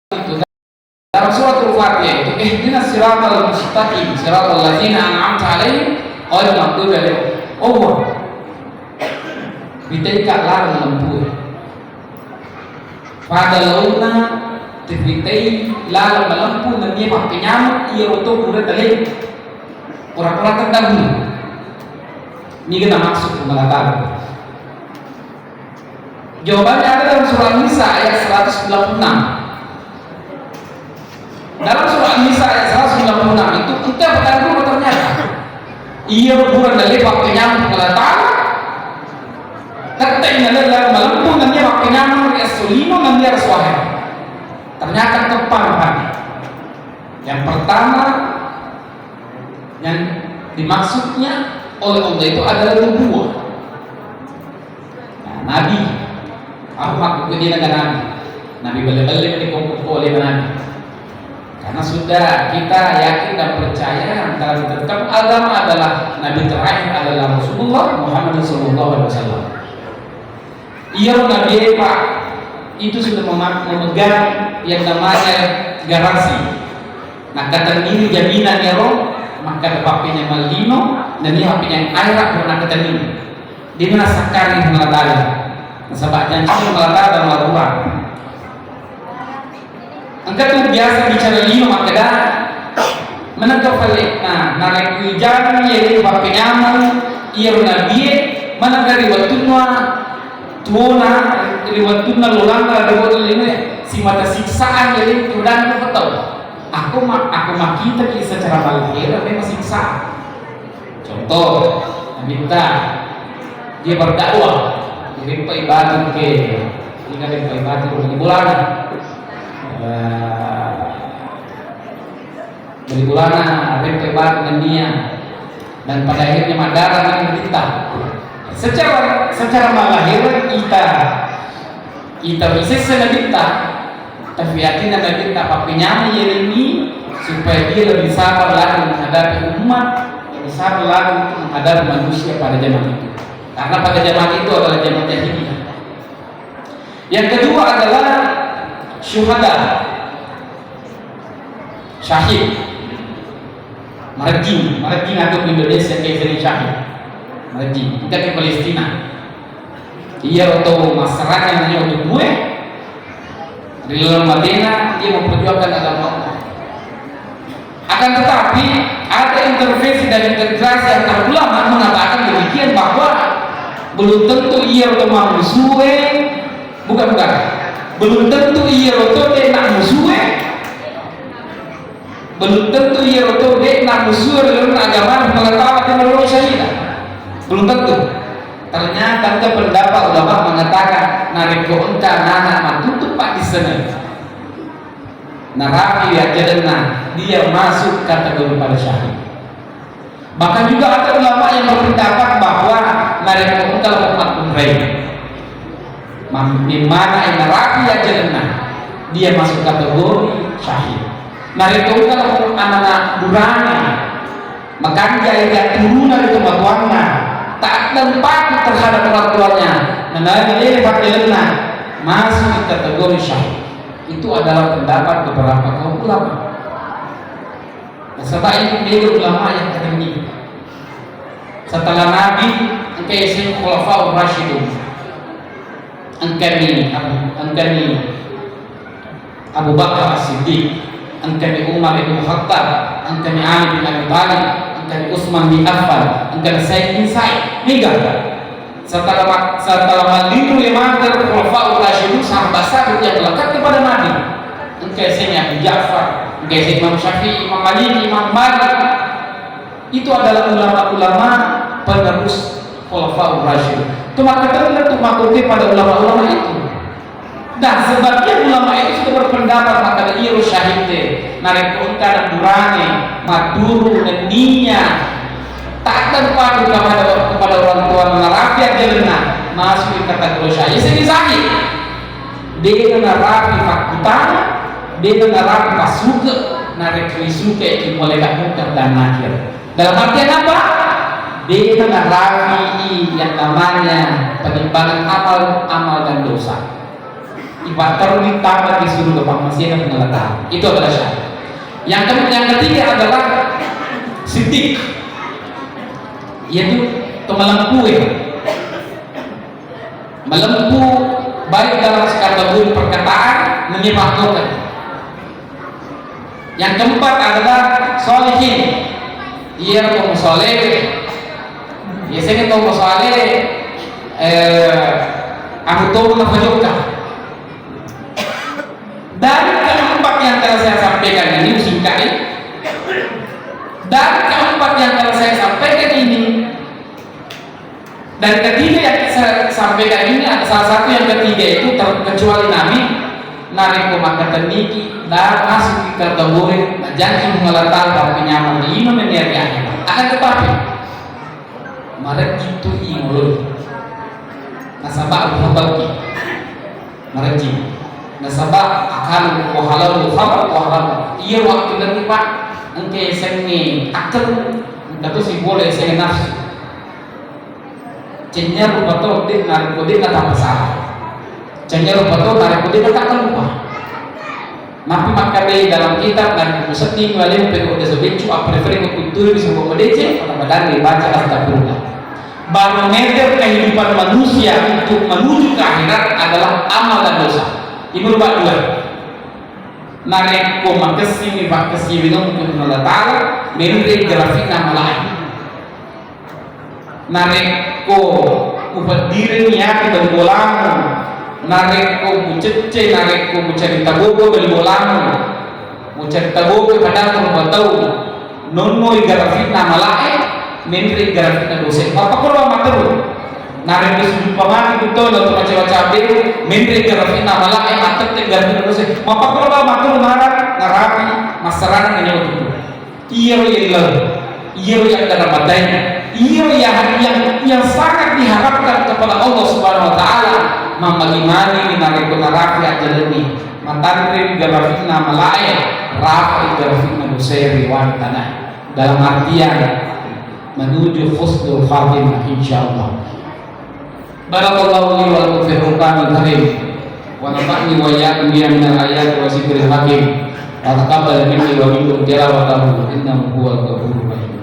itu dalam surat Al-Fatihah itu ihdinas siratal mustaqim siratal ladzina an'amta 'alaihim ghairil maghdubi 'alaihim. Oh, bitai ka larang lampu. Pada launa bitai larang lampu na niya pakinyam iya untuk udah tali orang-orang terdahulu. Ini kita maksud mengatakan. Jawabannya ada dalam surah Nisa ayat 196. Dalam surah Nisa ayat 196 itu kita berkata dulu ternyata ia bukan dari waktunya mengatakan katanya adalah melempuh nanti waktunya mengesulino nanti harus wahai. Ternyata tepat. Yang pertama yang dimaksudnya oleh Allah itu adalah nubuwah. Nah, Nabi, aku maksud dia dengan Nabi balik-balik dikumpul oleh Nabi. Karena sudah kita yakin dan percaya antara tetap agama adalah Nabi terakhir adalah Rasulullah Muhammad SAW. Ia Nabi Eva itu sudah memegang yang namanya garansi. Nah kata ini jaminan ya roh, maka bapaknya malino dan dia bapaknya airat pernah kata ini. Dia merasakan mengatakan, sebab janji mengatakan dalam Al-Quran. Angkat tu biasa bicara lima maka dah menangkap balik. Nah, narik hujan ia bapak nyaman ia nabi mana dari waktunya tuana dari waktunya lulang ada waktu ini si mata siksaan jadi sudah aku tahu. Aku kita secara balik memang siksa. Contoh, minta dia berdakwah kirim ibadah ke ingat ibadah di bulan. Dari bulan ada kebat dengan dia dan pada akhirnya Madara yang kita secara malahir kita bisa senabita tapi yakin ada kita papinya ini supaya dia lebih sabar lagi menghadapi umat, lebih sabar lagi untuk menghadapi manusia pada zaman itu karena pada zaman itu adalah zaman jahiliyah. Yang kedua adalah syuhada, syahid, marjin atau Indonesia kayak sering syahid, marjin kita ke Palestina. Dia atau masyarakat hanya untuk gue di dalam Madinah dia memperjuangkan agama Allah. Akan tetapi ada intervensi dan integrasi antara ulama mengatakan demikian bahwa belum tentu ia atau manusia bukan belum tentu ia roto de nak musuh belum tentu ia roto de nak musuh dalam agama mengatakan dalam syariat belum tentu. Ternyata ada pendapat ulama mengatakan nariko engka nana matutup pak di sana narafi ajarna dia masuk kategori pada syahid. Bahkan juga ada ulama yang berpendapat bahwa nariko engka umat umrah dimana yang rapi aja dia masuk kategori syahid. Nariko kalau anak durana maka dia turunan itu batuannya tak tempat terhadap orang tuanya mengenai dia pakai masuk kategori syahid. Itu adalah pendapat beberapa kaum ulama. Sebab itu beliau ulama yang tertinggi setelah Nabi engkau isi khulafaur rasyidun angkani Abu Bakar As-Siddiq, angkani Umar bin Khattab, angkani Ali bin Abi Thalib, angkani Utsman bin Affan, angkani Said bin Sa'id. Tiga. Setelah maliru lima khulafaur rasyidun sahabat yang melekat kepada Nabi. Angkani Sayyidina Abu Ja'far, angkani Sayyidina Imam Syafi'i, Imam Malik, Imam Malik. Itu adalah ulama-ulama penerus khulafaur rasyidun. Cuma ketemu tuh makuti pada ulama-ulama itu. Dan sebagian ulama itu sudah berpendapat maka dia syahid narik unta dan durane maduru dan niya tak terpadu kepada orang tua menarapi ajalna masuk di kategori syahid. Ini syahid dia narapi fakutana dia narapi masuke narik risuke itu mulai munkar dan nakir. Dalam artian apa? Dia mengalami yang namanya penimbangan amal dan dosa. Ibatar ditambah disuruh ke pangmasian pengelatan. Itu adalah syarat. Yang ketiga adalah siddiq, yaitu melempuh baik dalam kategori perkataan menyebabkan. Yang keempat adalah solihin, ia kaum soleh, biasanya kaum soleh aku tahu menafajokkan. Dari keempat yang telah saya sampaikan ini singkat ini, dari keempat yang telah saya sampaikan ini, dan ketiga yang saya sampaikan ini ada salah satu yang ketiga itu terkecuali Nabi nariko maka teniki dan masuk di kategori janji mengelatar tapi nyaman di iman menyerahnya. Akan tetapi mereka itu ingin nasabah berbagi mereka nasabah akan wahalal wahalal iya waktu nanti pak engke sengi akal itu sih boleh sengi nafsu cenya rupa to din nariko din kata masalah cenya rupa to nariko din kata lupa mapi makkabe dalam kitab dan musati wale pego de sebencu a preferi kultur bisa komodece pada badan dibaca astagfirullah. Barometer kehidupan manusia untuk menuju ke akhirat adalah amal dan dosa. Ibu lupa dua. Nareko makasi mi bakasi bingung untuk melatara menurut grafik nama lain. Nareko upadirin ya kita bolang. Nareko mucece, nareko mucari tabogo beli bolang, mucari tabogo padahal orang tahu nono grafik nama lain, menteri grafik nama dosa. Apa kalau mater? Nareko sudut pamati betul atau macam-macam itu, menteri grafik nama lain, mater grafik nama dosa. Apa kalau mater narapi masyarakat menyebut itu? Iya yang dalam batanya, yang sangat diharapkan kepada Allah Subhanahu Wa Taala. Membagaimana nareko narafi ajalani matandri garafina malaya rafi garafina nusairi wan tanah dalam artian menuju husnul khatimah insyaallah. Barakallahu li wa lakum fil Qur'anil karim wa nafa'ni wa iyyakum bi ayat wa zikril hakim wa taqabbal minni wa minkum tilawatahu innahu huwal ghafurur rahim.